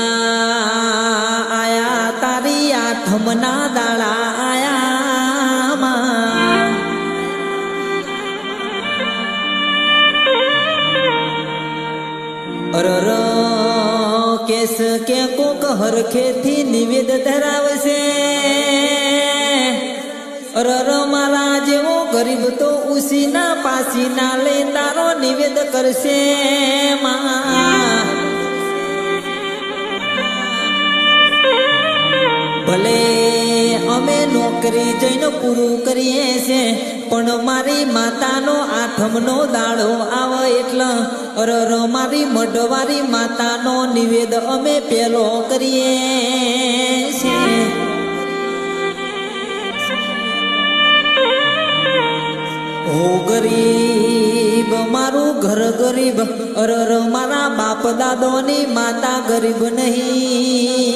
ઓમાં આયા તારી આઠમના દાડા આયામાં અરર કેસ કે કોક હરખેથી નિવેદ ધરાવશે અરર મારા જેવો ગરીબ તો ઉસીના પાસીના લઈ તારો નિવેદ કરશે માં ભલે અમે નોકરી જઈને પૂરું કરીએ છે પણ મારી માતાનો આઠમનો દાડો આવે એટલે અરર મારી મઢવારી માતાનો નિવેદ અમે પેલો કરીએ છીએ હું ગરીબ મારું ઘર ગરીબ અરર મારા બાપ દાદોની માતા ગરીબ નહીં